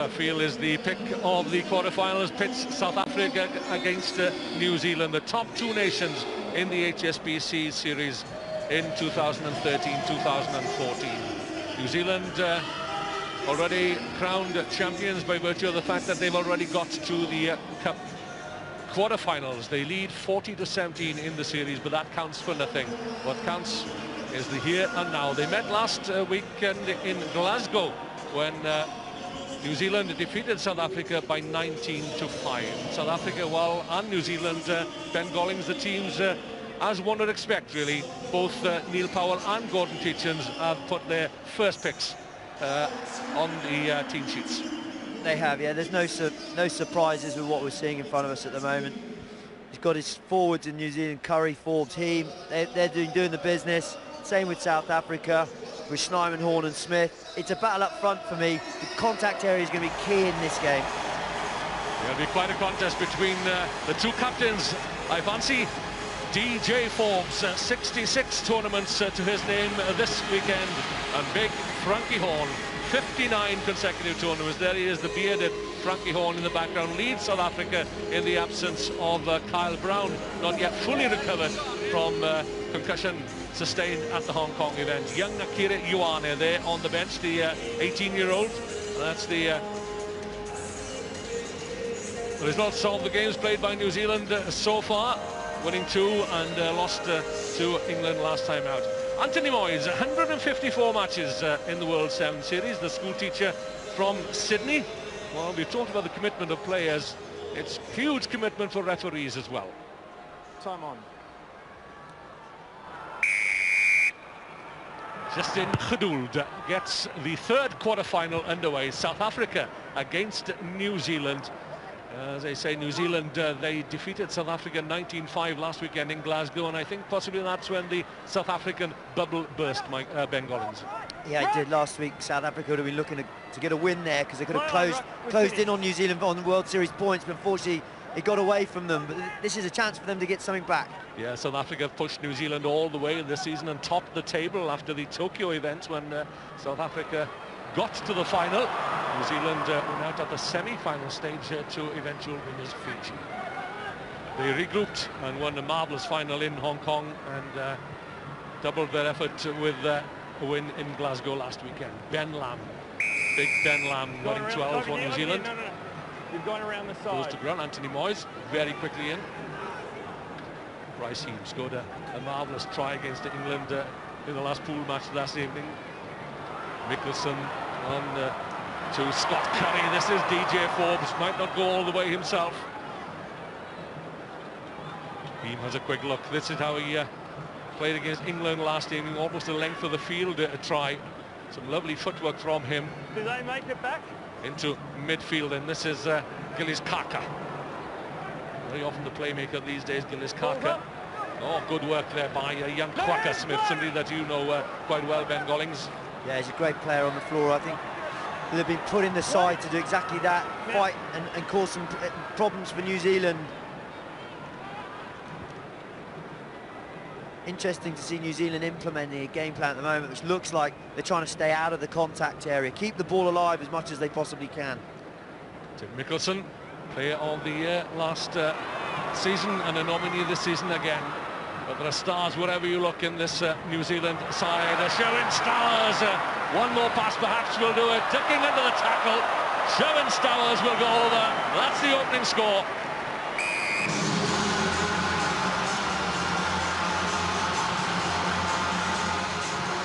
I feel is the pick of the quarterfinals. Pits South Africa against New Zealand, the top two nations in the HSBC series in 2013-2014. New Zealand already crowned champions by virtue of the fact that they've already got to the Cup quarterfinals. They lead 40-17 in the series, but that counts for nothing. What counts is the here and now. They met last weekend in Glasgow when New Zealand defeated South Africa by 19-5. South Africa, well, and New Zealand, Ben Gollings, the teams, as one would expect, really. Both Neil Powell and Gordon Tietjens have put their first picks on the team sheets. They have, yeah. There's no surprises with what we're seeing in front of us at the moment. He's got his forwards in New Zealand, Curry, Forbes, Heem. They're doing the business. Same with South Africa, with Snyman, Horn and Smith. It's a battle up front for me. The contact area is going to be key in this game. It'll be quite a contest between the two captains. I fancy DJ Forbes, 66 tournaments to his name this weekend, and big Frankie Horn, 59 consecutive tournaments. There he is, the bearded Frankie Horn in the background, leads South Africa in the absence of Kyle Brown, not yet fully recovered from concussion sustained at the Hong Kong event. Young Akira Ioane there on the bench, the 18-year-old. That's the results of the games played by New Zealand so far, winning 2 and lost to England last time out. Anthony Moyes, 154 matches in the World 7 Series, the school teacher from Sydney. Well, we've talked about the commitment of players. It's huge commitment for referees as well. Time on. Justin Gedould gets the third quarter-final underway. South Africa against New Zealand. As I say, New Zealand, they defeated South Africa 19-5 last weekend in Glasgow, and I think possibly that's when the South African bubble burst, Ben Gollings. Yeah, it did last week. South Africa would have been looking to get a win there because they could have closed in on New Zealand on the World Series points, but unfortunately it got away from them. But this is a chance for them to get something back. Yeah, South Africa pushed New Zealand all the way this season and topped the table after the Tokyo event when South Africa got to the final. New Zealand went out at the semi-final stage to eventual winners Fiji. They regrouped and won a marvellous final in Hong Kong and doubled their effort with a win in Glasgow last weekend. Ben Lam, big Ben Lam, running 12 for New Zealand. No. You're going around the side. Goes to ground. Anthony Moyes very quickly in. Bryce Heem scored a marvellous try against England in the last pool match last evening. Mickelson on to Scott Curry. This is DJ Forbes, might not go all the way himself. Heem has a quick look. This is how he played against England last evening, almost the length of the field try. Some lovely footwork from him. Do they make it back? Into midfield, and this is Gillis Kaka. Very often the playmaker these days, Gillis Kaka. Oh, good work there by young Quacker Smith, somebody that you know quite well, Ben Gollings. Yeah, he's a great player on the floor. I think they've been put in the side to do exactly that, fight and cause some problems for New Zealand. Interesting to see New Zealand implementing a game plan at the moment, which looks like they're trying to stay out of the contact area, keep the ball alive as much as they possibly can. Tim Mickelson, player of the year last season and a nominee this season again. But there are stars wherever you look in this New Zealand side. Showing stars. One more pass perhaps will do it. Ducking under the tackle. Sherwin Stowers will go over. That's the opening score.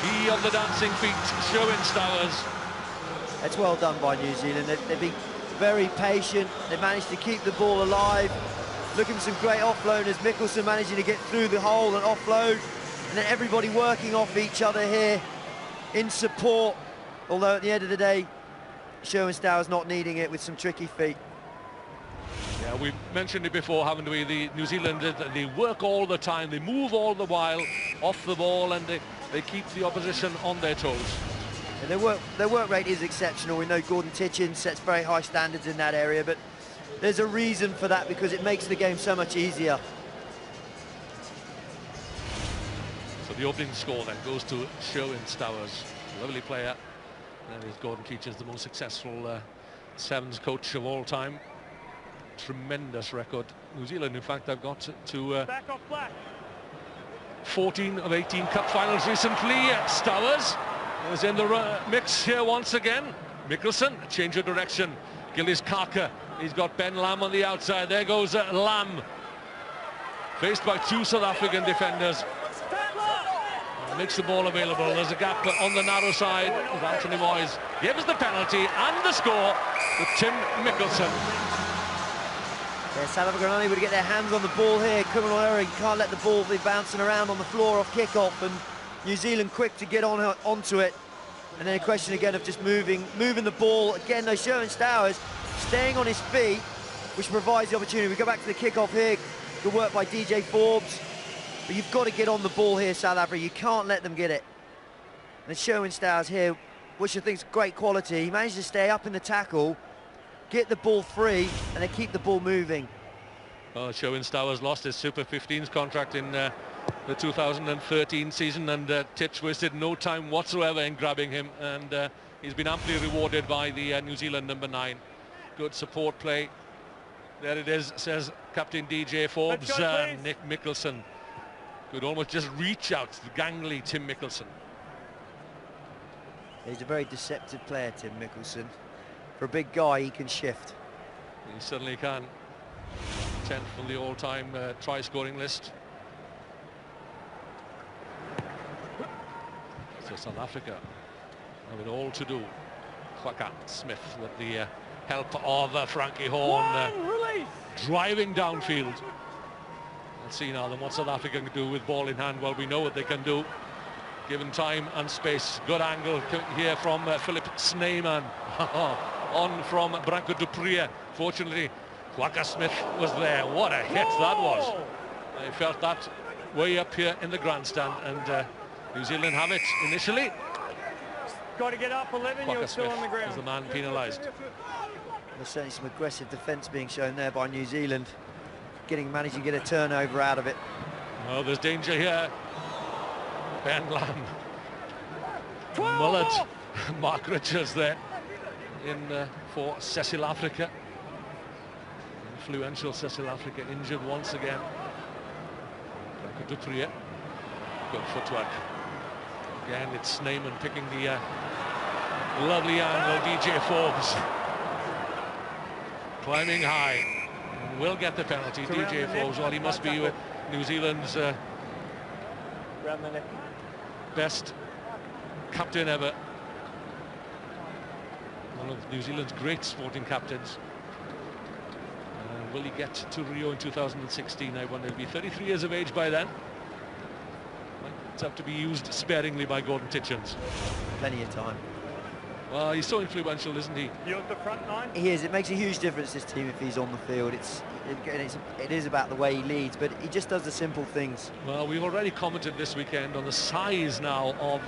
He of the dancing feet, Sherwin Stowers. It's well done by New Zealand. They've been very patient. They managed to keep the ball alive. Looking for some great offloaders. Mickelson managing to get through the hole and offload. And then everybody working off each other here in support. Although at the end of the day, Sherwin Stowers not needing it with some tricky feet. Yeah, we've mentioned it before, haven't we? The New Zealand, they work all the time. They move all the while off the ball, and they keep the opposition on their toes. And their work rate is exceptional. We know Gordon Tietjens sets very high standards in that area, but there's a reason for that because it makes the game so much easier. So the opening score then goes to Sherwin Stowers, lovely player. And is Gordon Tietjens the most successful Sevens coach of all time. Tremendous record. New Zealand, in fact, I've got to Back off black. 14 of 18 cup finals recently. Stowers is in the mix here once again. Mickelson, change of direction. Gillies Carker, he's got Ben Lam on the outside. There goes Lam, faced by two South African defenders. Makes the ball available. There's a gap on the narrow side. Anthony Moyes gives the penalty and the score with Tim Mickelson. Yeah, South Africa are unable to get their hands on the ball here. Criminal error, you can't let the ball be bouncing around on the floor off kick-off, and New Zealand quick to get onto it. And then a question again of just moving the ball. Again, though, Sherwin Stowers staying on his feet, which provides the opportunity. We go back to the kick-off here. Good work by DJ Forbes. But you've got to get on the ball here, South Africa. You can't let them get it. And Sherwin Stowers here, which I think is great quality. He managed to stay up in the tackle, get the ball free, and then keep the ball moving. Well, Sherwin Stowers lost his Super 15s contract in the 2013 season, and Titch wasted no time whatsoever in grabbing him, and he's been amply rewarded by the New Zealand number 9. Good support play. There it is, says Captain DJ Forbes. Nick Mickelson could almost just reach out to the gangly Tim Mickelson. He's a very deceptive player, Tim Mickelson. For a big guy, he can shift. He certainly can. 10th on the all-time try-scoring list. So South Africa have it all to do. Kwaka Smith with the help of Frankie Horn driving downfield. Let's see now then what South Africa can do with ball in hand. Well, we know what they can do given time and space. Good angle here from Philip Snyman. On from Branko Dupree. Fortunately, Kwaka Smith was there. What a hit that was. I felt that way up here in the grandstand, and New Zealand have it initially. Got to get up 11, you're still on the ground. Is the man penalised. There's certainly some aggressive defence being shown there by New Zealand, managing to get a turnover out of it. Oh, there's danger here. Ben Lam, Mullet, Mark Richards there in for Cecil Africa. Influential Cecil Africa injured once again. Dupree, good footwork. Again, it's Snyman picking the lovely angle. DJ Forbes climbing high. Will get the penalty. DJ Forbes, well, he must be New Zealand's best captain ever. One of New Zealand's great sporting captains. Will he get to Rio in 2016? I wonder. He'll be 33 years of age by then. Might have to be used sparingly by Gordon Titchens. Plenty of time. Well, he's so influential, isn't he? You're at the front line? He is. It makes a huge difference, this team, if he's on the field. It is about the way he leads, but he just does the simple things. Well, we've already commented this weekend on the size now of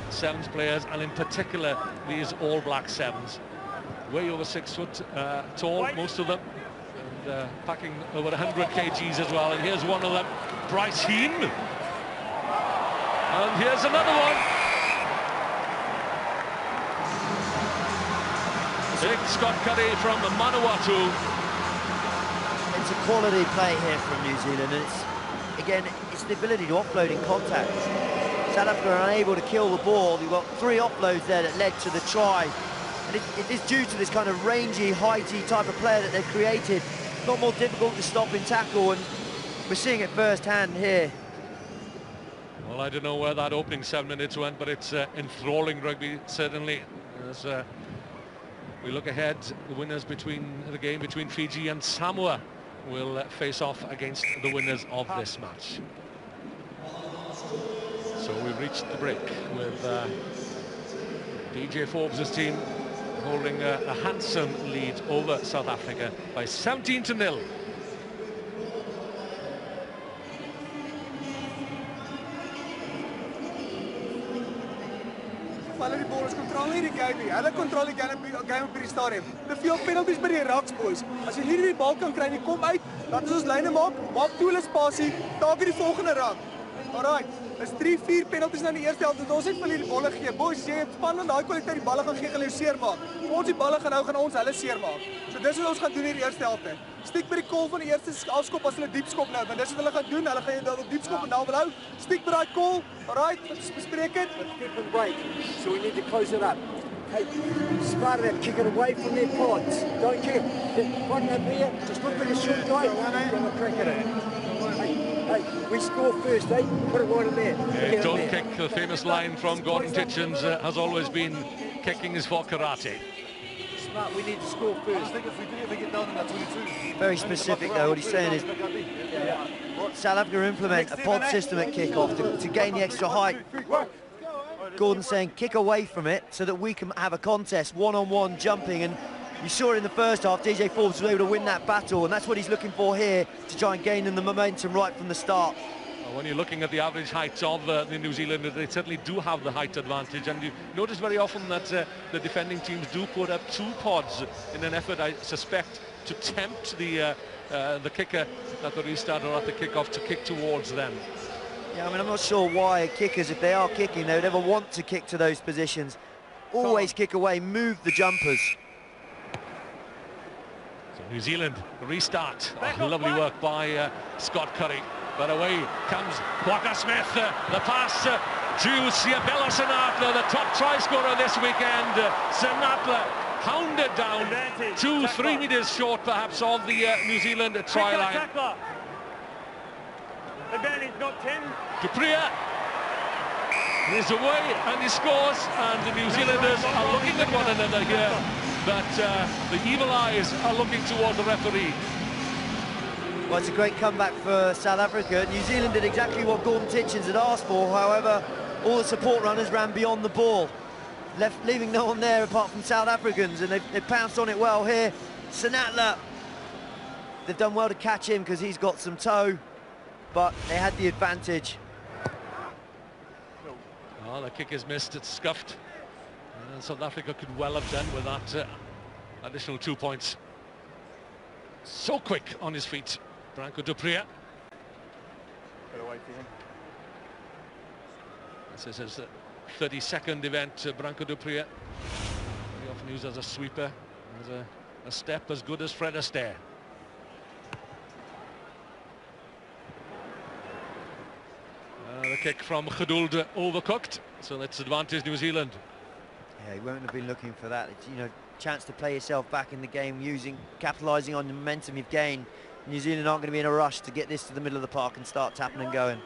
Sevens players, and in particular these All Black Sevens. Way over 6 foot tall, most of them. And packing over 100 kgs as well. And here's one of them, Bryce Heen. And here's another one. Big Scott Curry from Manawatu. It's a quality play here from New Zealand, and it's the ability to offload in contact. South Africa are unable to kill the ball. You've got 3 offloads there that led to the try. And it is due to this kind of rangy, heighty type of player that they've created. A lot more difficult to stop in tackle, and we're seeing it firsthand here. Well, I don't know where that opening 7 minutes went, but it's enthralling rugby, certainly. As we look ahead, the winners between the game between Fiji and Samoa will face off against the winners of this match. So we've reached the break with DJ Forbes' team holding a handsome lead over South Africa by 17-0. Hulle die bal is kontrole hierdie game. Hulle kontrole die game op hierdie stadium. Te veel penalties by die raks, boys. As jy hierdie bal kan kry en jy kom uit, laat ons lyne maak toe hulle spasie, taak die volgende rak. Alright, is 3-4 penalties nou in die eerste helft. Ons het vir hulle die balle gegee. Boys, jy het span aan daai kwaliteit die balle gaan gee, gaan hulle seermaak. Ons die balle gaan ons hulle seermaak. So dis wat ons gaan doen in die eerste helft. Stiek by die call van die eerste afskop as hulle diep skop nou, want dis wat hulle gaan doen. Hulle gaan jou diep skop en dan wil hou. Stiek by daai call. Alright, let's bespreek dit. Kick and break. So we need to close it up. Hey, smart them, kick it away from their pods. Don't kick it. One up here, just look at the short guy. You're crack at it. Hey, we score first, eh? Put it right in there. Don't kick, the famous line from Gordon Titchens has always been, kicking is for karate. Smart, we need to score first. I think if we get down in that 22. Very specific though, what he's saying is South Africa implement a pod system at kick-off to gain the extra height. Gordon's saying kick away from it so that we can have a contest, one-on-one jumping, and you saw it in the first half, DJ Forbes was able to win that battle, and that's what he's looking for here to try and gain them the momentum right from the start. When you're looking at the average heights of the New Zealanders, they certainly do have the height advantage, and you notice very often that the defending teams do put up 2 pods in an effort, I suspect, to tempt the kicker at the restart or at the kick-off to kick towards them. Yeah, I mean, I'm not sure why kickers, if they are kicking, they would ever want to kick to those positions. Always kick away, move the jumpers. So New Zealand restart. Oh, lovely work by Scott Curry. But away comes Kwagga Smith. The pass to Siabella Senatla, the top try scorer this weekend. Senatla hounded down 2-3 metres short perhaps of the New Zealand try line. Advantage, not 10. Dupria is away and he scores, and the New Zealanders are looking at one another here, but the evil eyes are looking towards the referee. Well, it's a great comeback for South Africa. New Zealand did exactly what Gordon Titchens had asked for. However, all the support runners ran beyond the ball, leaving no one there apart from South Africans, and they pounced on it well here. Senatla, they've done well to catch him because he's got some toe, but they had the advantage. Oh, the kick is missed, it's scuffed. And South Africa could well have done with that additional 2 points. So quick on his feet, Branko Dupria. This is his 32nd event, Branko Dupria. He often used as a sweeper, as a step as good as Fred Astaire. The kick from Geduld overcooked, so that's advantage New Zealand. Yeah, he won't have been looking for that. It's, you know, chance to play yourself back in the game, capitalising on the momentum you've gained. New Zealand aren't going to be in a rush to get this to the middle of the park and start tapping and going.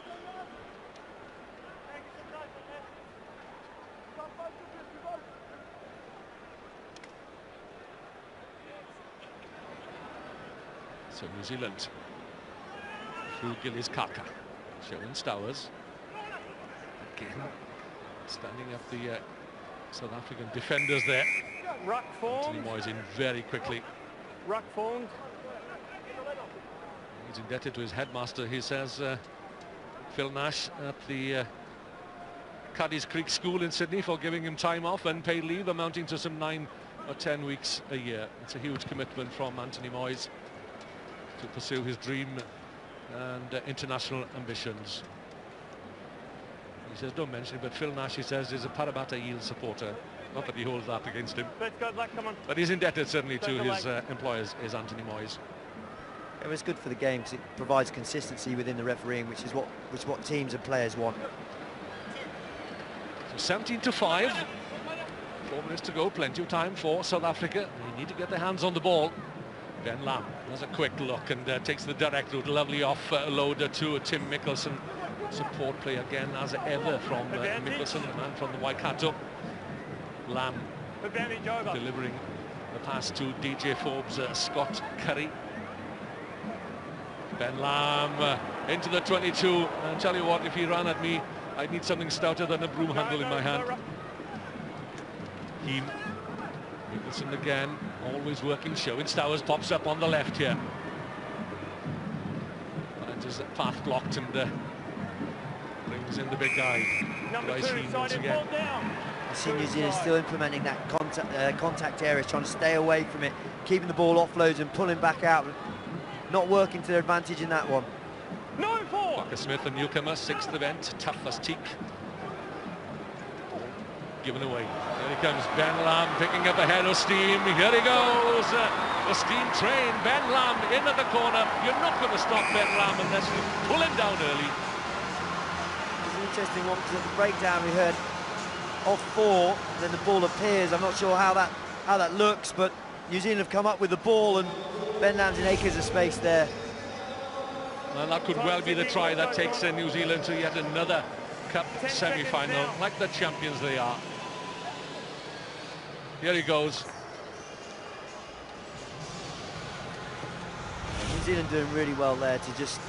So New Zealand through Gillies Kaka, showing Stowers. Again, standing up the South African defenders there. Ruck formed. Anthony Moyes in very quickly. Ruck formed. He's indebted to his headmaster, he says, Phil Nash at the Cuddies Creek School in Sydney, for giving him time off and paid leave amounting to some 9 or 10 weeks a year. It's a huge commitment from Anthony Moyes to pursue his dream and international ambitions. He says, don't mention it, but Phil Nash, he says, is a Parramatta Eels supporter. Not that he holds that against him. Let's go, Black, come on. But he's indebted certainly to his employers, is Anthony Moyes. It was good for the game because it provides consistency within the refereeing, which is what teams and players want. So 17-5, 4 minutes to go, plenty of time for South Africa. They need to get their hands on the ball. Ben Lam has a quick look and takes the direct route, lovely offload to Tim Mickelson. Support play again as ever from Mickelson, the man from the Waikato. Lam delivering the pass to DJ Forbes, Scott Curry. Ben Lam into the 22, and tell you what, if he ran at me, I'd need something stouter than a broom handle in my hand. Heem, Mickelson again, always working, showing Stowers pops up on the left here. And his path blocked and brings in the big guy. Number 2, once again. I see New Zealand still implementing that contact area, trying to stay away from it, keeping the ball offloads and pulling back out. Not working to their advantage in that one. 9-4. Quacker Smith, a newcomer, 6th event, tough as teak. Given away. Here he comes, Ben Lam picking up a head of steam. Here he goes, the steam train. Ben Lam in at the corner. You're not going to stop Ben Lam unless you pull him down early. It's an interesting one because at the breakdown we heard off 4, then the ball appears. I'm not sure how that looks, but New Zealand have come up with the ball and Ben Lam's in acres of space there. Well, that could well be the try that takes New Zealand to yet another Cup semi-final, like the champions they are. Here he goes. New Zealand doing really well there to just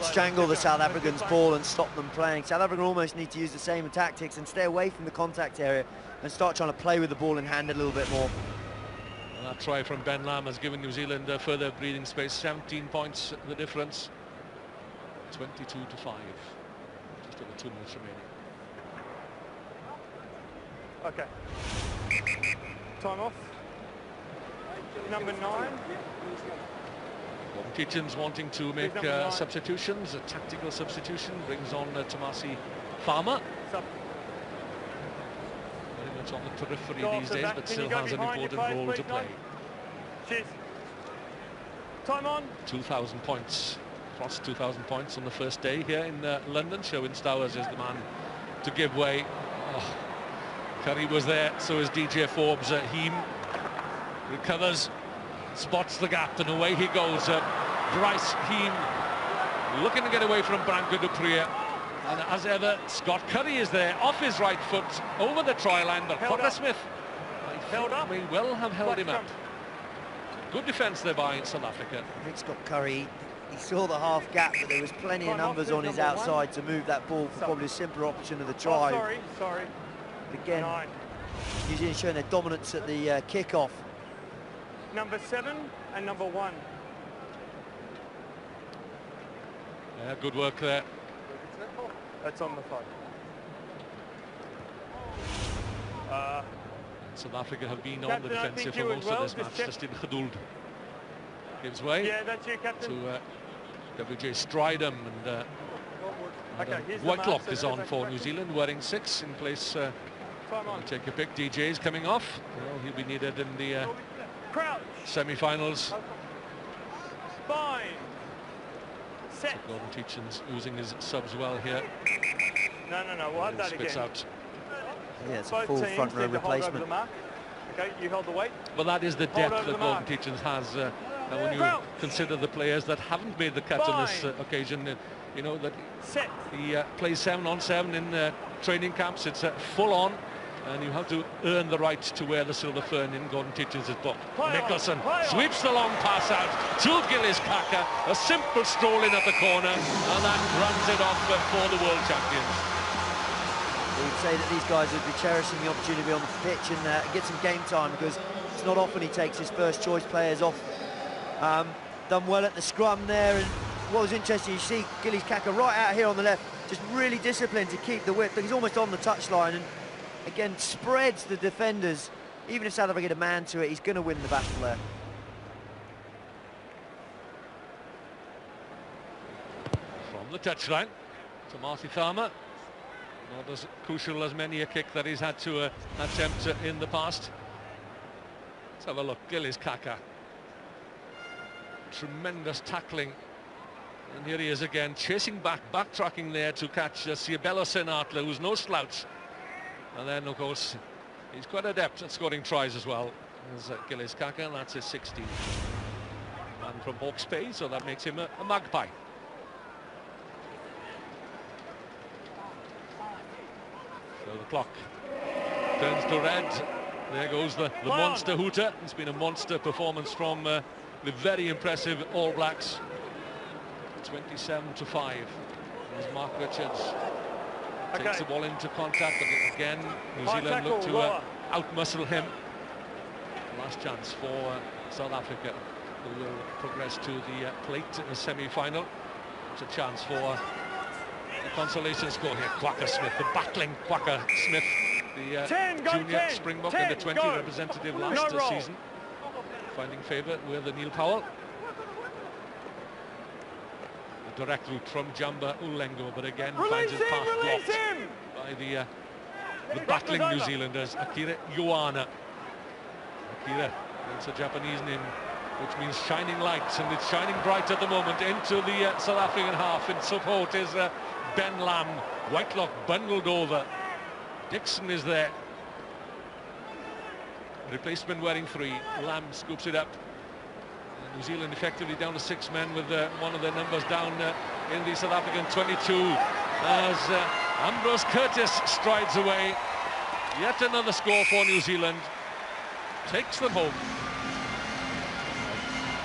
strangle the South Africans' ball and stop them playing. South Africa almost need to use the same tactics and stay away from the contact area and start trying to play with the ball in hand a little bit more. And that try from Ben Lam has given New Zealand further breathing space. 17 points the difference. 22-5. Just over 2 minutes remaining. Okay. Time off. Number 9. Kitchens wanting to make substitutions. A tactical substitution brings on Tomasi Farmer. Very much on the periphery these days, but still has an important role to play. Cheers. Time on. 2,000 points. Crossed 2,000 points on the first day here in London. Sherwin Stowers is the man to give way. Oh, Curry was there, so is DJ Forbes. Heem recovers, spots the gap, and away he goes. Bryce Heem looking to get away from Branko du Preez. And as ever, Scott Curry is there, off his right foot, over the try line, but Quacker Smith, I think, may well have held him up. Good defence there by South Africa. I think Scott Curry, he saw the half gap, but there was plenty of numbers on his outside to move that ball for probably a simpler option of the try. Oh, sorry. Again, New Zealand showing their dominance at the kick-off. Number 7 and number 1. Yeah, good work there. That's on the 5. South Africa have been on the defensive for most of this match. Justin Gedould gives way to WJ Strydom, and Whitelock is on for New Zealand, wearing 6 in place. Take a pick. DJ's coming off. Well, he'll be needed in the semi-finals. Fine. Set. So Gordon Tietjens using his subs well here. No. We'll have that spits again. out. Yeah, it's a full front row replacement. Okay, you hold the weight. Well, that is the depth that Gordon Tietjens has. And when you consider the players that haven't made the cut on this occasion, you know that he plays 7-on-7 in training camps. It's full on, and you have to earn the right to wear the silver fern in Gordon Tietjens' book. Nicholson sweeps the long pass out to Gillis Kaka, a simple stroll in at the corner, and that runs it off for the world champions. We'd say that these guys would be cherishing the opportunity to be on the pitch and get some game time, because it's not often he takes his first choice players off. Done well at the scrum there, and what was interesting, you see Gillis Kaka right out here on the left, just really disciplined to keep the width. He's almost on the touchline, and again spreads the defenders. Even if South Africa get a man to it, he's going to win the battle there. From the touchline to Marty Farmer. Not as crucial as many a kick that he's had to attempt in the past. Let's have a look. Gillis Kaka. Tremendous tackling. And here he is again, chasing back, backtracking there to catch Siabelo Senatla, who's no slouch. And then, of course, he's quite adept at scoring tries as well. There's Gillis Kaka, and that's his 16th. Man from Hawke's Bay, so that makes him a magpie. So the clock turns to red. There goes the monster hooter. It's been a monster performance from the very impressive All Blacks. 27-5. There's Mark Richards. Takes the ball into contact, but again, New Zealand look to outmuscle him. Last chance for South Africa, who will progress to the plate in the semi-final. It's a chance for a consolation score here. Quacker Smith, the battling Quacker Smith, the junior Springbok and the 20 representative last season, finding favour with Neil Powell. a direct route from Jamba Ulengo, but again Release finds his him, path release blocked him! by the battling New Zealanders. Akira Ioana. Akira, it's a Japanese name, which means shining lights, and it's shining bright at the moment into the South African half. In support is Ben Lam. Whitelock bundled over. Dixon is there. Replacement wearing 3. Lam scoops it up. New Zealand effectively down to 6 men, with one of their numbers down in the South African 22 as Ambrose Curtis strides away. Yet another score for New Zealand. Takes them home.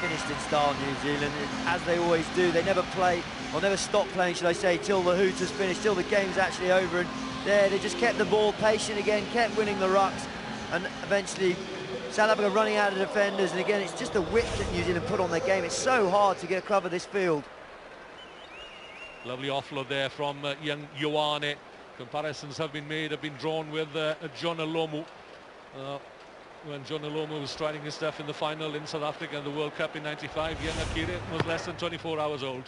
Finished in style, New Zealand, as they always do. They never play, or never stop playing, should I say, till the hooters finished, till the game's actually over. And there, they just kept the ball patient again, kept winning the rucks, and eventually South Africa running out of defenders. And again, it's just the width that New Zealand put on their game. It's so hard to cover this field. Lovely offload there from young Ioane. Comparisons have been drawn with John Alomu. When John Alomu was trying his stuff in the final in South Africa and the World Cup in '95, young Akira was less than 24 hours old.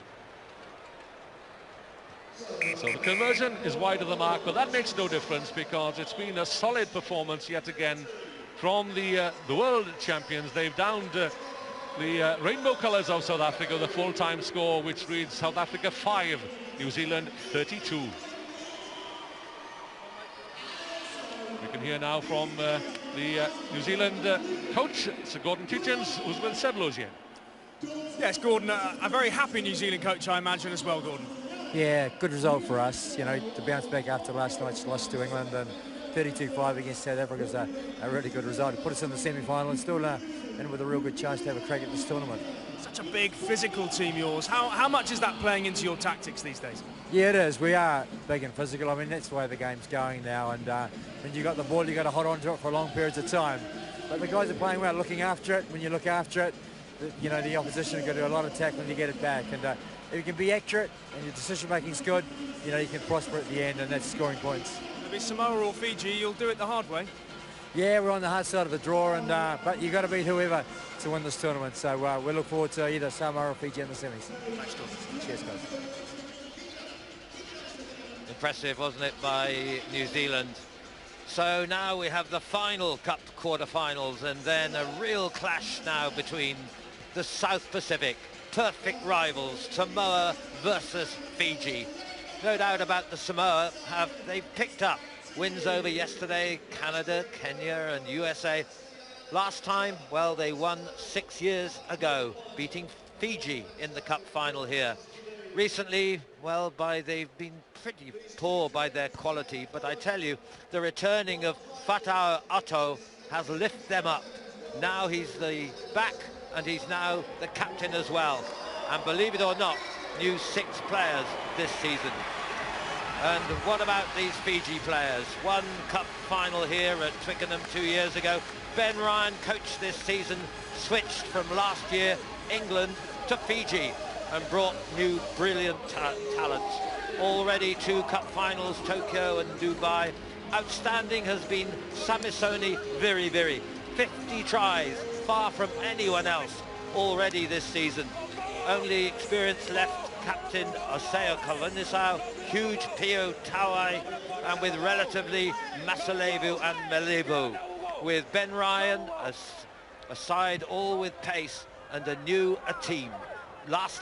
So the conversion is wide of the mark, but that makes no difference, because it's been a solid performance yet again from the world champions. They've downed the rainbow colours of South Africa, the full-time score, which reads South Africa 5, New Zealand 32. We can hear now from the New Zealand coach, Sir Gordon Tietjens, who's with Seb Lozier. Yes, Gordon, a very happy New Zealand coach, I imagine, as well, Gordon. Yeah, good result for us, you know, to bounce back after last night's loss to England, and 32-5 against South Africa is a really good result. It put us in the semi-final and still in with a real good chance to have a crack at this tournament. Such a big physical team, yours. How much is that playing into your tactics these days? Yeah, it is. We are big and physical. I mean, that's the way the game's going now, and when you got the ball, you got to hold on to it for long periods of time. But the guys are playing well, looking after it. When you look after it, you know, the opposition are going to do a lot of tackling to get it back, and if you can be accurate and your decision making's good, you know, you can prosper at the end, and that's scoring points. If it's Samoa or Fiji, you'll do it the hard way. Yeah, we're on the hard side of the draw, and but you got to beat whoever to win this tournament. So we look forward to either Samoa or Fiji in the semis. Thanks, Gordon. Cheers, guys. Impressive, wasn't it, by New Zealand? So now we have the final Cup quarter-finals, and then a real clash now between the South Pacific, perfect rivals, Samoa versus Fiji. No doubt about the Samoa, they've picked up wins over yesterday, Canada, Kenya and USA. Last time, well, they won 6 years ago, beating Fiji in the Cup final here. Recently, well, they've been pretty poor by their quality, but I tell you, the returning of Fatau Otto has lifted them up. Now he's the back, and he's now the captain as well. And believe it or not, new 6 players this season. And what about these Fiji players? One Cup final here at Twickenham 2 years ago. Ben Ryan, coached this season, switched from last year, England, to Fiji, and brought new brilliant talent. Already 2 Cup finals, Tokyo and Dubai. Outstanding has been Samisoni Viriviri. 50 tries, far from anyone else already this season. Only experience left, captain Oseo Kavanisau, huge Pio Tauai, and with relatively Masalevu and Malibu. With Ben Ryan, a side all with pace, and a team. Last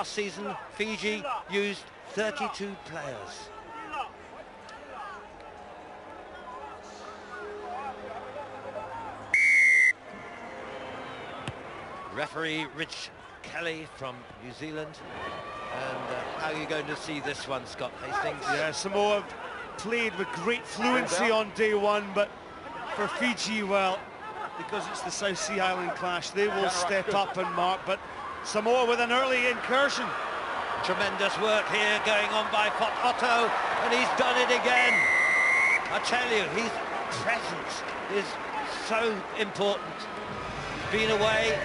season, Fiji used 32 players. Referee Rich Kelly from New Zealand. And how are you going to see this one, Scott Hastings? Yeah, Samoa played with great fluency on day one, but for Fiji, well, because it's the South Sea Island clash, they will step up and mark, but Samoa with an early incursion. Tremendous work here going on by Fat Otto, and he's done it again. I tell you, his presence is so important. He's been away,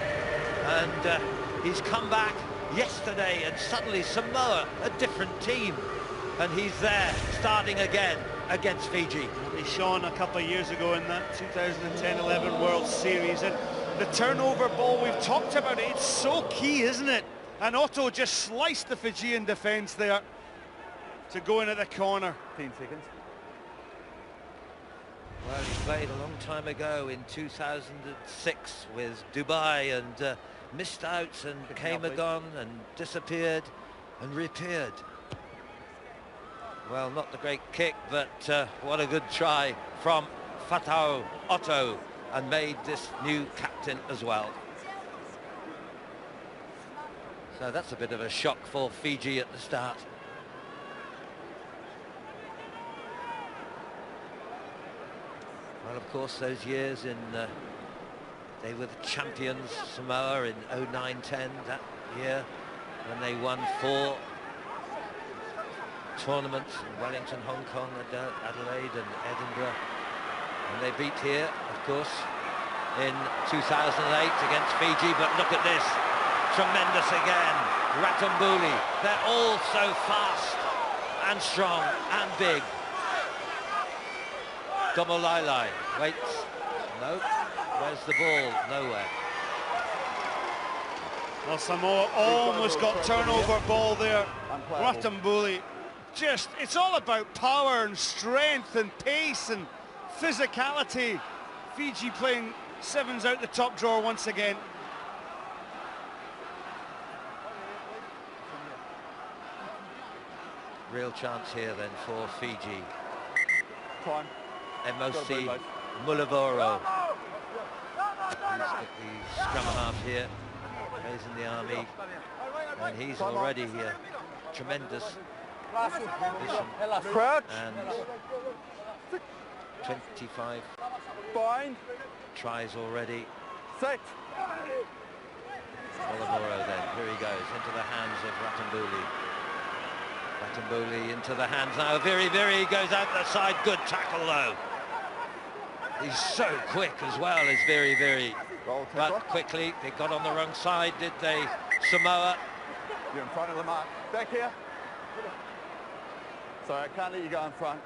and he's come back yesterday, and suddenly Samoa, a different team, and he's there starting again against Fiji. He shone a couple of years ago in that 2010-11 World Series, and the turnover ball, we've talked about it, it's so key, isn't it? And Otto just sliced the Fijian defence there to go in at the corner. 10 seconds. Well, he played a long time ago in 2006 with Dubai and missed out and came and gone and disappeared and reappeared. Well, not the great kick, but what a good try from Fatau Otto, and made this new captain as well. So that's a bit of a shock for Fiji at the start. Well, of course, those years in they were the champions, Samoa, in 09-10 that year, when they won 4 tournaments in Wellington, Hong Kong, Adelaide and Edinburgh. And they beat here, of course, in 2008 against Fiji. But look at this, tremendous again. Ratambuli, they're all so fast and strong and big. Domolailai waits. No. Where's the ball? Nowhere. Well, Samoa almost got turnover ball there. Ratambuli, just, it's all about power and strength and pace and physicality. Fiji playing 7's out the top drawer once again. Real chance here then for Fiji. Time. MOC Mulavoro. He's got the scrum half here. Plays in the army. And he's already here. Tremendous vision. Crouch. And 25 Bind. tries already. Set. Mulavoro then. Here he goes into the hands of Ratambuli. Ratambuli into the hands now. Very goes out the side. Good tackle though. He's so quick as well as very. But quickly, they got on the wrong side, did they? Samoa. You're in front of the mark. Back here. Sorry, I can't let you go in front.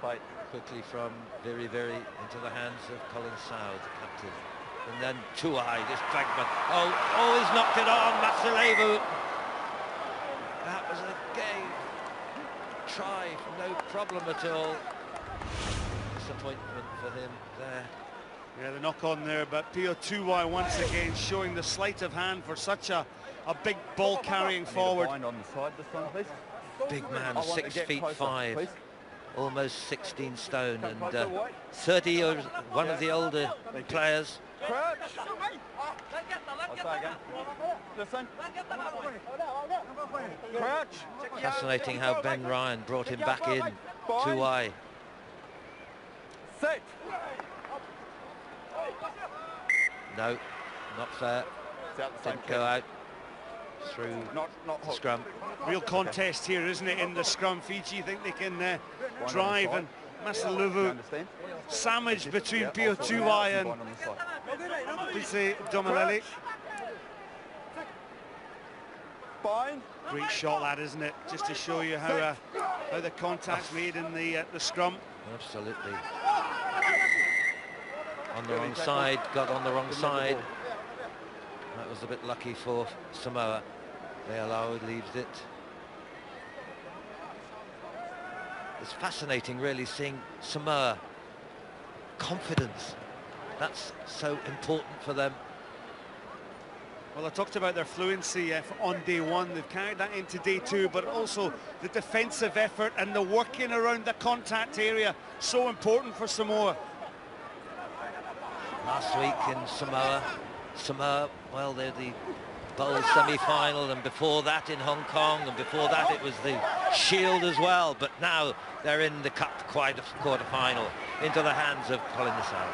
Wait. Quickly from very into the hands of Colin Sow, the captain. And then Tuai, this fragment. Oh, he's knocked it on, Masilevu. That was a game. Try, no problem at all. Disappointment for him there. Yeah, the knock on there, but Pio Tuai once again showing the sleight of hand for such a big ball carrying forward. On the side this time, please. Big man, I want to 6 get feet closer, 5, please. almost 16 stone, and 30 or one of the older players. Crouch. I'll try again. Listen. Crouch. Fascinating how Ben Ryan brought him back in. Tuai. Set. No, not fair. Didn't go out through the scrum. Real contest here, isn't it, in the scrum? Fiji think they can drive, and Masilevu sandwiched between Pio Tuai and Pise Domalele. Great shot, that, isn't it? Just to show you how the contact's made in the scrum. Absolutely. On the wrong side, got on the wrong side. That was a bit lucky for Samoa. Lealau leaves it. It's fascinating really seeing Samoa. Confidence. That's so important for them. Well, I talked about their fluency on day one. They've carried that into day two, but also the defensive effort and the working around the contact area, so important for Samoa. Last week in Samoa, well, they're the bowl semi-final, and before that in Hong Kong, and before that it was the Shield as well, but now they're in the Cup quarter-final, into the hands of Colin Sow,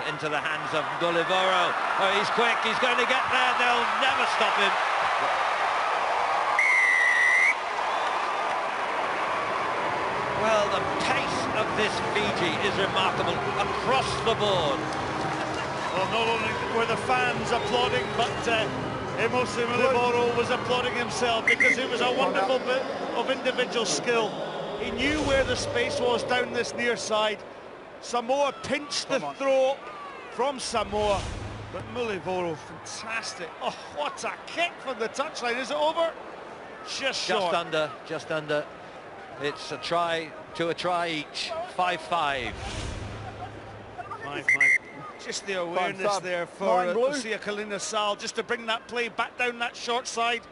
into the hands of Bolivoro. Oh, he's quick, he's going to get there, they'll never stop him. Well, the pace of this Fiji is remarkable across the board. Well, not only were the fans applauding, but Emosi Muliboro was applauding himself, because it was a wonderful bit of individual skill. He knew where the space was down this near side. Samoa pinched the throw from Samoa, But Mulivoro, fantastic. Oh, what a kick from the touchline. Is it over? Just short. Just under. It's a try to a try each. 5-5. 5-5. Just the awareness there for Lucia Kalina Sal, just to bring that play back down that short side.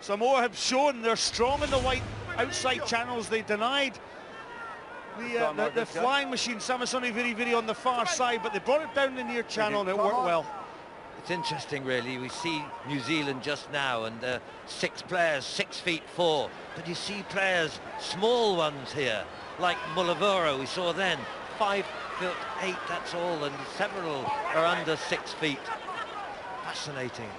Samoa have shown they're strong in the white outside channels. They denied the flying machine, Samasoni Viri on the far side, but they brought it down the near channel and it worked well. It's interesting, really. We see New Zealand just now, and 6 players, 6'4", but you see players, small ones here, like Mulivoro, we saw then, 5'8", that's all, and several are under 6 feet. Fascinating.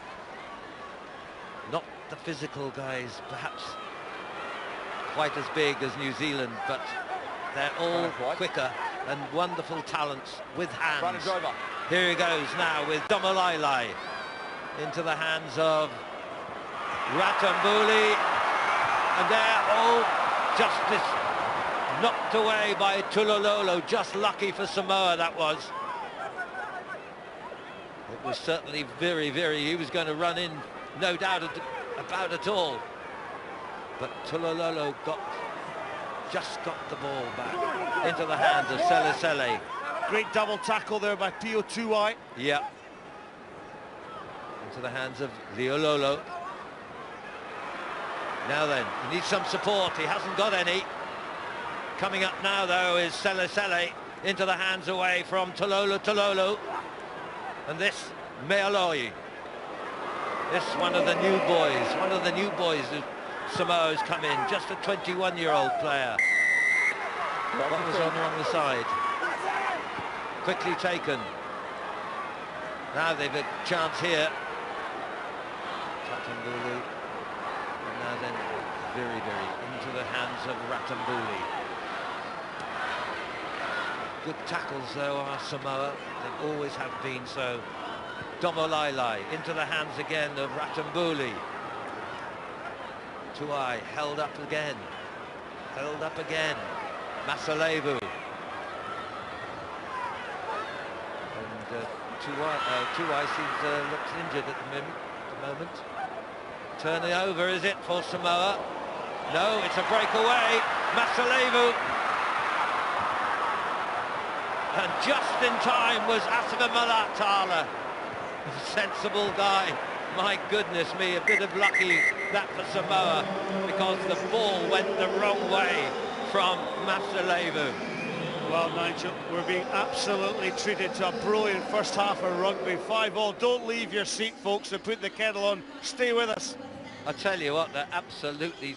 Not the physical guys, perhaps quite as big as New Zealand, but they're all quicker and wonderful talents with hands. Here he goes now with Domolailai into the hands of Ratambuli, and there, justice knocked away by Tulololo. Just lucky for Samoa, that was. It was certainly very, he was going to run in, no doubt about it all. But Tulololo just got the ball back into the hands of Selisele. Great double tackle there by Pio Tuai. Yeah. Into the hands of Leololo. Now then, he needs some support. He hasn't got any. Coming up now, though, is Selisele into the hands away from Tololo. And this, Mealoi. This one of the new boys who Samoa's come in, just a 21-year-old player. What was on the side? Quickly taken. Now they've a chance here. Ratambuli. And now then, very into the hands of Ratambuli. Good tackles, though, are Samoa. They always have been so. Domolailai into the hands again of Ratambuli. Tuai held up again. Masalevu. And Tuai seems looks injured at the moment. Turning over, is it, for Samoa? No, it's a breakaway. Masalevu. And just in time was Asiva Malatala. Sensible guy. My goodness me, a bit of lucky that for Samoa, because the ball went the wrong way from Masalevu. Well, Nigel, we're being absolutely treated to a brilliant first half of rugby. 5-all. Don't leave your seat, folks, and put the kettle on. Stay with us. I tell you what, they're absolutely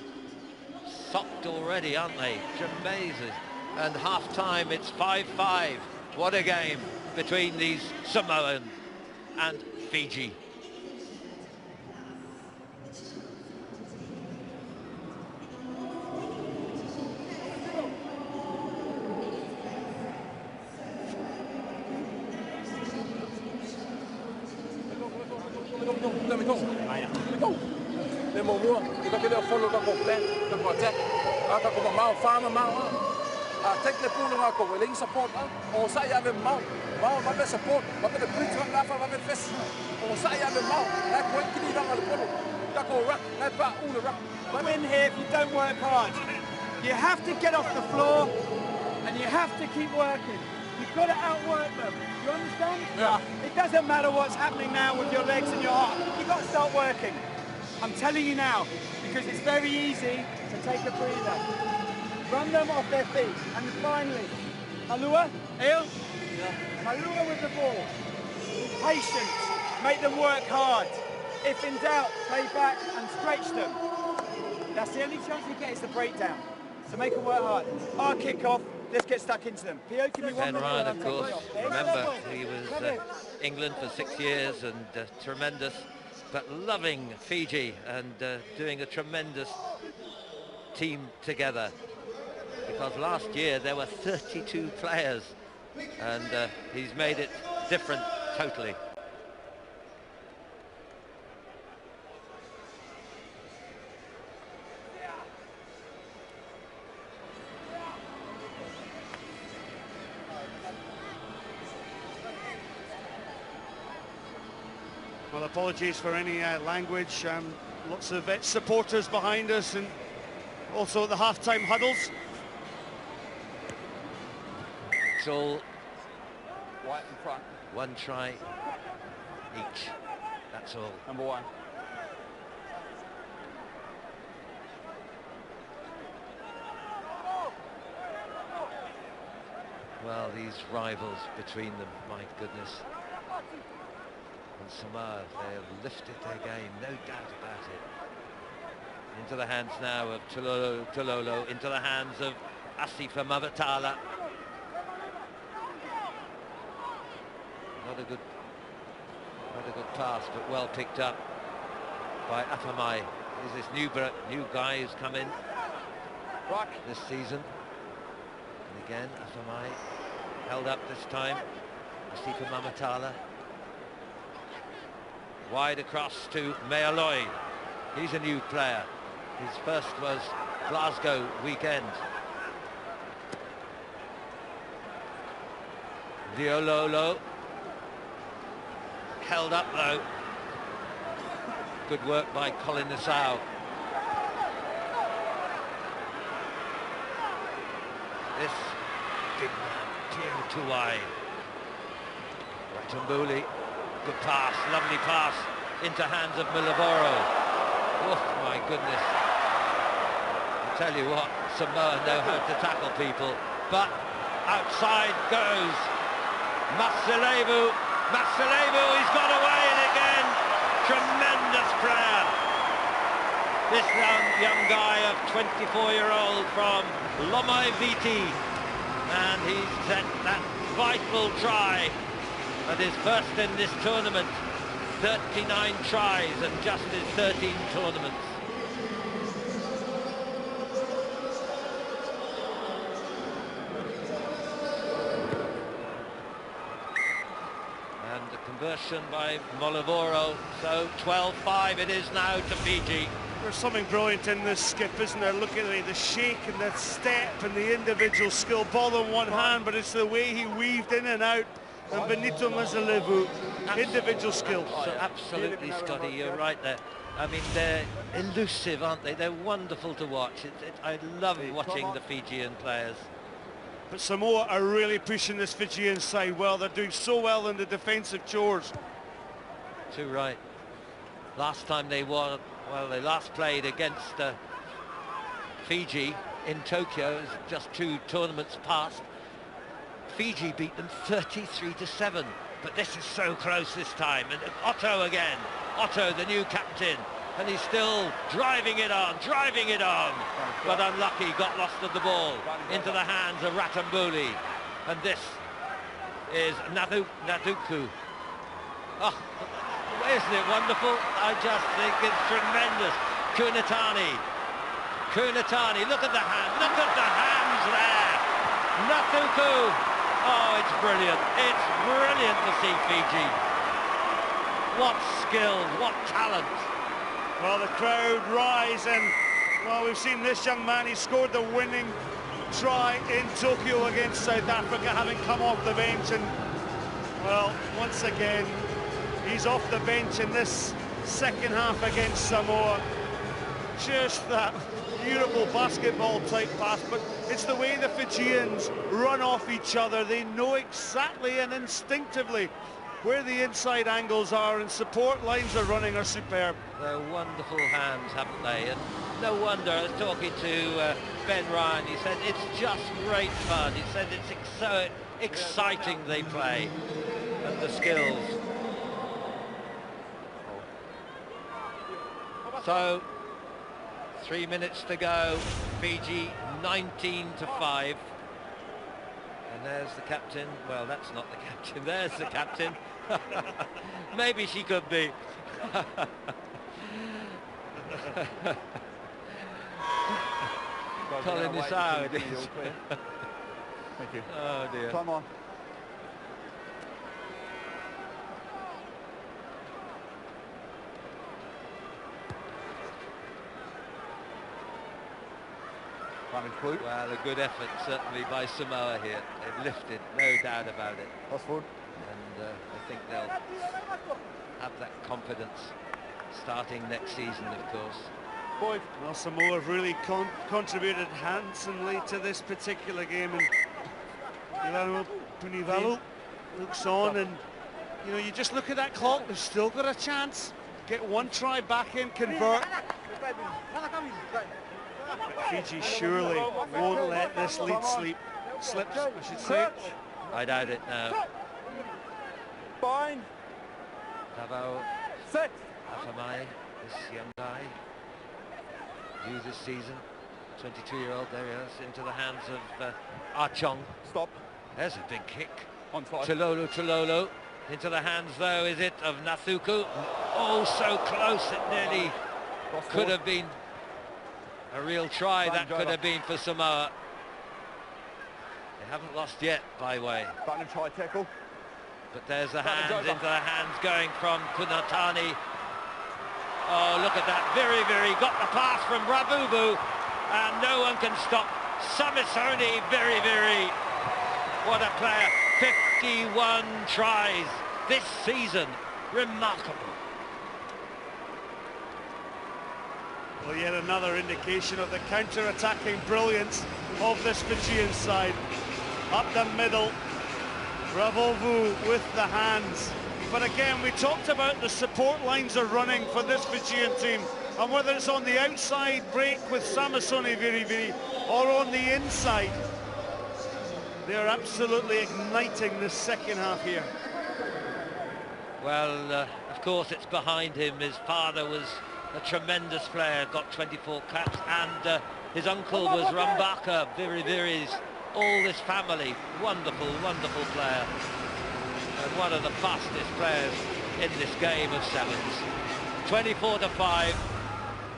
socked already, aren't they? Amazing. And half-time, it's 5-5. What a game between these Samoan and Fiji. Take the ball and go. Willing support. Or say have him mount. Mount, support. But the bridge on that for the fist. Or say have him mount. That point can you down the ball. That go rock. That back all the rock. Win here if you don't work hard. You have to get off the floor and you have to keep working. You've got to outwork them. You understand? Yeah. It doesn't matter what's happening now with your legs and your heart. You've got to start working. I'm telling you now, because it's very easy to take a breather. Run them off their feet. And finally, Halua, Eel? Yeah. Halua with the ball. Patience. Make them work hard. If in doubt, play back and stretch them. That's the only chance you get is the breakdown. So make them work hard. Our kick-off, let's get stuck into them. Pio, can you Ben Ryan, of course. Remember, he was England for 6 years and tremendous, but loving Fiji and doing a tremendous team together. Because last year there were 32 players and he's made it different totally. Well, apologies for any language. Lots of supporters behind us, and also at the half-time huddles. It's all White in front. one try each. That's all. Number 1. Well, these rivals between them, my goodness. And Samoa, they have lifted their game, no doubt about it. Into the hands now of Tulolo, into the hands of Asifa Mavatala. Not a good pass, but well picked up by Afamai. Here's this new guy who's come in this season. And again, Afamai held up this time. Asifa Mamatala. Wide across to Mealoi. He's a new player. His first was Glasgow weekend. Liololo. Held up though. Good work by Colin Nassau. This big man, Tio Tuai. Ratambuli. Good pass, lovely pass into hands of Milavoro. Oh my goodness. I tell you what, Samoa know how to tackle people. But outside goes Masilevu. Masilevu, he's got away and again. Tremendous player. This young guy of 24-year-old from Lomaiviti. And he's set that vital try. And his first in this tournament, 39 tries and just his 13 tournaments. And the conversion by Molavoro, so 12-5 it is now to Fiji. There's something brilliant in this skip, isn't there? Look at the shake and the step and the individual skill. Ball in one hand, but it's the way he weaved in and out. And Benito Masilevu, individual skill. So absolutely, Scotty, you're right there. I mean, they're elusive, aren't they? They're wonderful to watch. I love watching the Fijian players. But Samoa are really pushing this Fijian side well. They're doing so well in the defensive chores. Too right. Last time they won, well, they last played against Fiji in Tokyo. It was just 2 tournaments past. Fiji beat them 33-7, but this is so close this time. And Otto again. Otto, the new captain, and he's still driving it on. But unlucky, got lost of the ball into the hands of Ratambuli. And this is Naduku. Oh, isn't it wonderful? I just think it's tremendous. Kunatani, look at the hands there. Natuku. Oh, it's brilliant. It's brilliant to see Fiji. What skill, what talent. Well, the crowd rise, and well, we've seen this young man. He scored the winning try in Tokyo against South Africa, having come off the bench, and well, once again, he's off the bench in this second half against Samoa. Just that beautiful basketball type pass, but it's the way the Fijians run off each other. They know exactly and instinctively where the inside angles are, and support lines are running are superb. They're wonderful hands, haven't they? And no wonder, I was talking to Ben Ryan, he said it's just great fun. He said it's so exciting they play, and the skills. So 3 minutes to go, Fiji 19-5. And there's the captain. Well, that's not the captain. There's the captain. Maybe she could be. Colin is out. Thank you. Oh dear. Come on. Well, a good effort certainly by Samoa here. They've lifted, no doubt about it. That's good. And I think they'll have that confidence starting next season, of course. Well, Samoa have really contributed handsomely to this particular game, and Ilano Punivalo looks on, and you know, you just look at that clock, they've still got a chance. Get one try back in, convert. But Fiji surely won't let this lead slip, I should say. I doubt it now. Fine. Davao Set. Afamai, this young guy, new this season, 22-year-old, there he is, into the hands of Archong. Stop. There's a big kick. On fire. Chololo, into the hands, though, is it, of Nathuku? Oh, so close, it nearly could have been a real try. That could have been for Samoa. They haven't lost yet, by way. Back try tackle. But there's the hands, into the hands going from Kunatani. Oh, look at that, very, got the pass from Rabubu, and no one can stop Samisoni, very, what a player, 51 tries this season, remarkable. Well, yet another indication of the counter-attacking brilliance of this Fijian side. Up the middle, Ravovu with the hands. But again, we talked about the support lines are running for this Fijian team, and whether it's on the outside break with Samasoni Viriviri or on the inside, they are absolutely igniting this second half here. Well, of course, it's behind him. His father was a tremendous player, got 24 caps, and his uncle was Rambaka Viriviri's. All this family, wonderful player, and one of the fastest players in this game of sevens. 24-5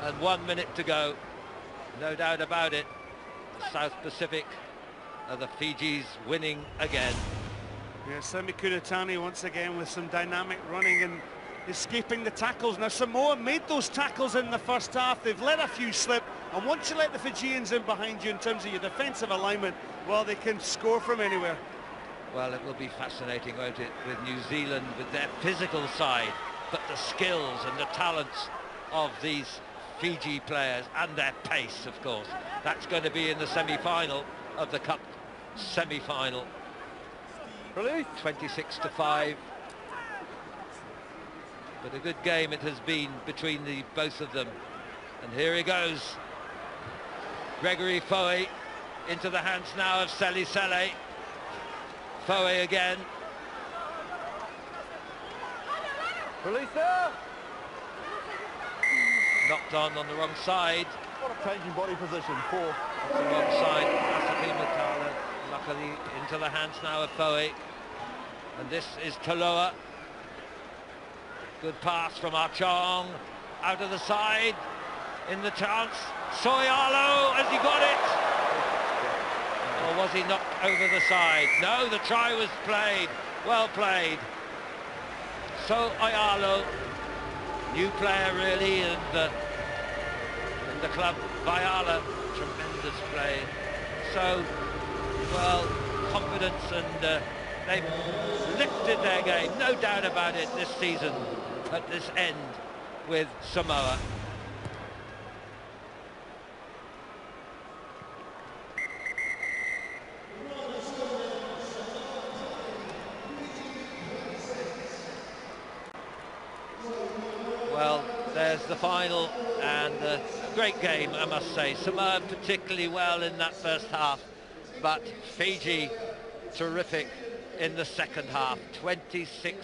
and 1 minute to go, no doubt about it. The South Pacific are the Fijis winning again. Yeah, Semi Kunatani once again with some dynamic running and escaping the tackles. Now Samoa made those tackles in the first half, they've let a few slip, and once you let the Fijians in behind you in terms of your defensive alignment, well, they can score from anywhere. Well, it will be fascinating, won't it, with New Zealand, with their physical side, but the skills and the talents of these Fiji players, and their pace, of course. That's going to be in the semi-final of the Cup semi-final. 26-5. But a good game it has been between the both of them. And here he goes. Gregory Foe into the hands now of Seli Sele. Foe again. Release there. Knocked on the wrong side. What a changing body position. Four. Off the wrong side. Asafi Mutala, luckily into the hands now of Foe. And this is Taloa. Good pass from Archong. Out of the side. In the chance. Soyalo, has he got it? Or was he knocked over the side? No, the try was played. Well played. So Ayalo, new player really in the club. Vayala, tremendous play. So, well, confidence, and they've lifted their game, no doubt about it, this season at this end with Samoa. Well, there's the final, and a great game, I must say. Samoa particularly well in that first half, but Fiji terrific in the second half, 26-10.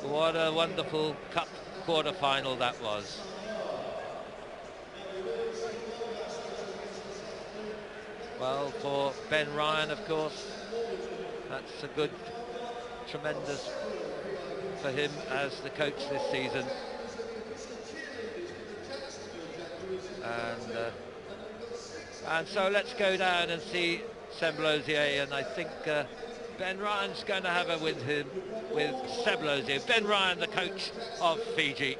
What a wonderful Cup quarter-final that was. Well, for Ben Ryan, of course, that's a good, tremendous for him as the coach this season. And so let's go down and see Semblosier, and I think Ben Ryan's going to have a with him, with Semblosier. Ben Ryan, the coach of Fiji.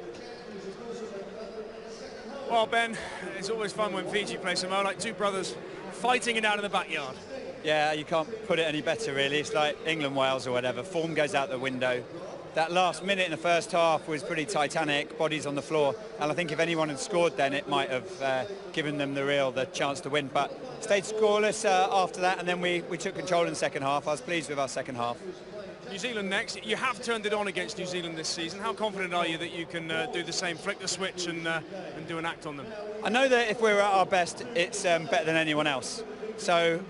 Well, Ben, it's always fun when Fiji play Samoa, like two brothers fighting it out in the backyard. Yeah, you can't put it any better, really. It's like England, Wales or whatever. Form goes out the window. that last minute in the first half was pretty titanic, bodies on the floor, and I think if anyone had scored then it might have given them the chance to win, but stayed scoreless after that, and then we took control in the second half. I was pleased with our second half. New Zealand next. You have turned it on against New Zealand this season. How confident are you that you can do the same, flick the switch and do an act on them? I know that if we're at our best, it's better than anyone else. So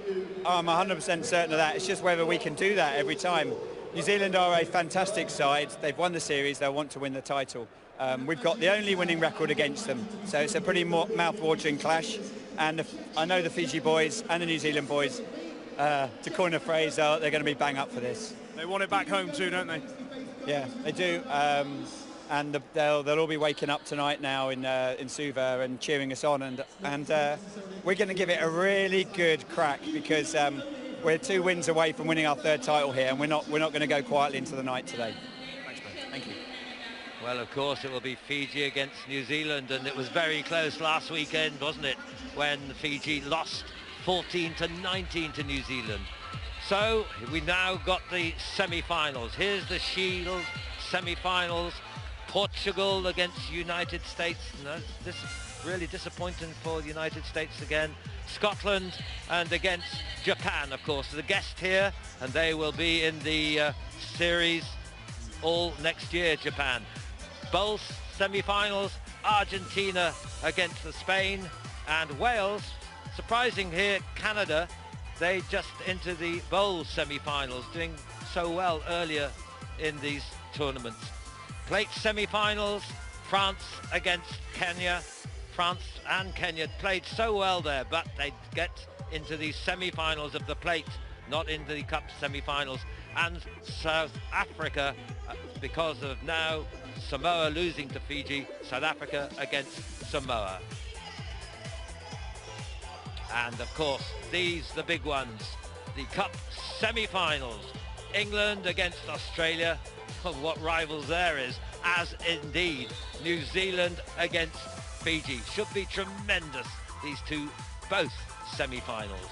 I'm 100% certain of that. It's just whether we can do that every time. New Zealand are a fantastic side. They've won the series. They'll want to win the title. We've got the only winning record against them. So it's a pretty mouth-watering clash. And I know the Fiji boys and the New Zealand boys, to coin a phrase, they're going to be bang up for this. They want it back home too, don't they? Yeah, they do. And they'll all be waking up tonight now in Suva and cheering us on. And we're going to give it a really good crack because we're 2 wins away from winning our 3rd title here, and we're not going to go quietly into the night today. Thanks, man. Thank you. Well, of course, it will be Fiji against New Zealand, and it was very close last weekend, wasn't it, when Fiji lost 14-19 to New Zealand. So we now got the semi-finals. Here's the Shield semi-finals. Portugal against United States. No, this is really disappointing for the United States again. Scotland and against Japan, of course, the guest here, and they will be in the series all next year, Japan. Both semi-finals, Argentina against Spain, and Wales, surprising here, Canada, they just into the bowl semi-finals, doing so well earlier in these tournaments. Plate semi-finals, France against Kenya. France and Kenya played so well there, but they get into the semi-finals of the plate, not into the cup semi-finals. And South Africa, because of now Samoa losing to Fiji, South Africa against Samoa. And of course, these the big ones, the cup semi-finals. England against Australia. What rivals there is, as indeed New Zealand against Fiji. Should be tremendous, these two, both semi-finals.